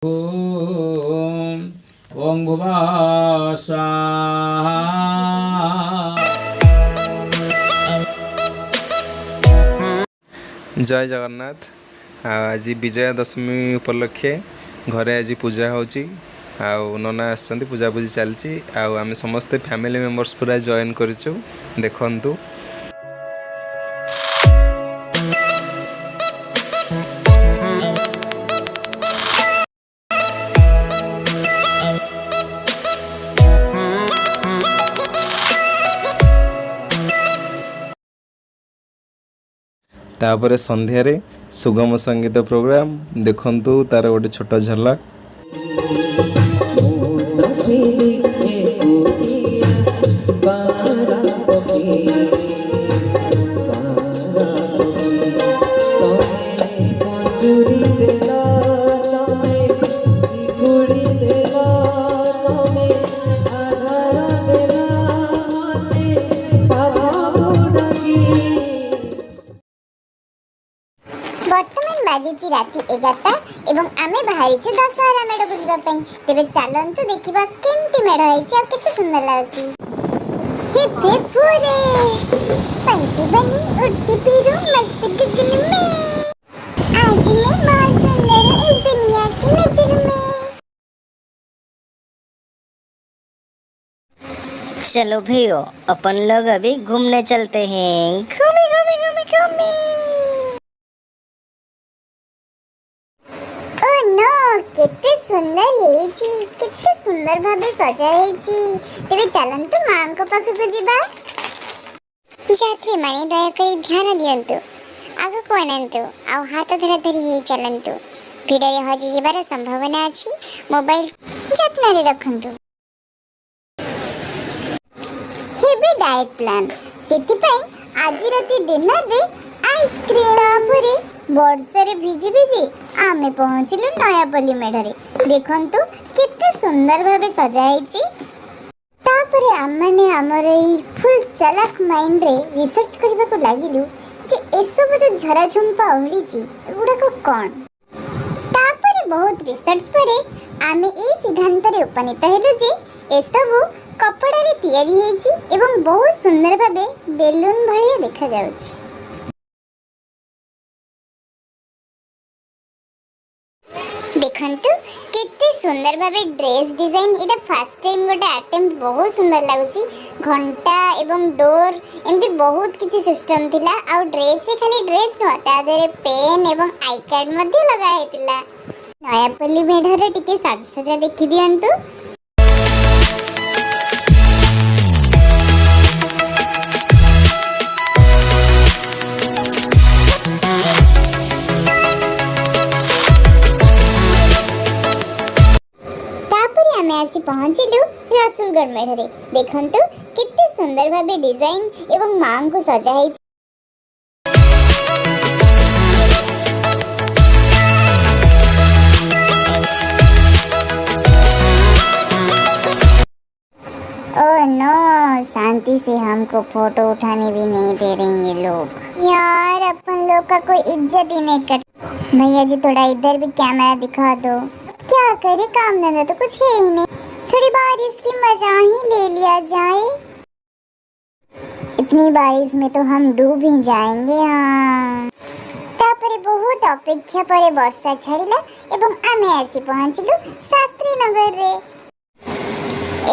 ओम ओम भुवः स्वाहा। जय जगन्नाथ। आज विजया दशमी उपलक्षे घरे आज पूजा होची आउ नना आसछन्ती पूजा पूजी चलची आउ आमे समस्त फैमिली मेंबर्स पूरा जॉइन करछु देखंतु। तापर संध्यारे सुगम संगीत प्रोग्राम देखंतु तार गोटे छोट झलक। बर्तमान बाजी राति 11टा एवं आमे बाहरी दशहरा मेढ़ बुलवाई। तेरे चलतु देखा केमती मेढ़ है केते सुंदर लगुच। पंखी बनी उड़ती फिरूं मस्त गगन में, आज मैं बहुत सुंदर हूँ इस दुनिया की नजर में। चलो भैया अपन लोग अभी घूमने चलते हैं। घूमे घूमे घूमे घूमे। केते सुंदर हेची, केते सुंदर भाबे सजा हेची। तेबे चलंतु मां को पाख को जिबा। यात्री माने दया करी ध्यान दियंतु, आगो को अनंतु आ हाथ धरा धरी ही चलंतु। भीड़ रे हजि जिबार संभावना अछि, मोबाइल जत्न रे रखंतु। हेबे डाइट प्लान सेति पई आज राती डिनर रे आइसक्रीम भरे वर्षे भिजी भिजी आमे पहुँचलु नयापल्ली मेढ़े। देखंतु केते सुंदर भाबे सजाइछि। तापरे आमने हमर एई फुल चालाक माइंड रे रिसर्च करबा को लागिलु जे एसब जो झरा झुंपा उड़ीछि एगुडा को कोन। तापरे बहुत रिसर्च परे आमे ए सिद्धांत रे उपनीत हेलु जे एसब कपड़ा रे तयारी हेछि एवं बहुत सुंदर भाबे बेलून भलिया देखा जाउछि। देखंतु केते सुंदर भाबे ड्रेस डिजाइन एटा फर्स्ट टाइम गोटे अटेम्प्ट बहुत सुंदर लागुची। घंटा एवं डोर एमती बहुत किछि सिस्टम थिला आ ड्रेस रे खाली ड्रेस न ता देरे पेन एवं आई कार्ड मध्ये लगा हेतिला। नयापल्ली मेढरे टिके साज सजा देखि दियंतु। आसी पहुँचलु रसुलगढ़ मेढ़े। देखंतु कितने सुंदर भाबे डिजाइन एवं मां को सजा है। ओह नो, शांति से हमको फोटो उठाने भी नहीं दे रहे ये लोग। यार अपन लोग का कोई इज्जत ही नहीं कर। भैया जी थोड़ा इधर भी कैमरा दिखा दो। क्या करे, काम धंधा तो कुछ है ही नहीं। थोड़ी बारिश की मजा ही ले लिया जाए। इतनी बारिश में तो हम डूब ही जाएंगे। हाँ, तापरे बहुत अपेक्षा परे वर्षा छाड़िला एवं आमे आसी पहुँचलु शास्त्री नगर रे।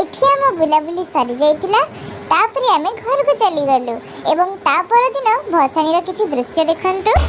एठी हम बुलाबुली सरी जाइतिला। तापरे आमे घर को चली गलु एवं ता पर दिन भसाणी रो किछि दृश्य देखंतु।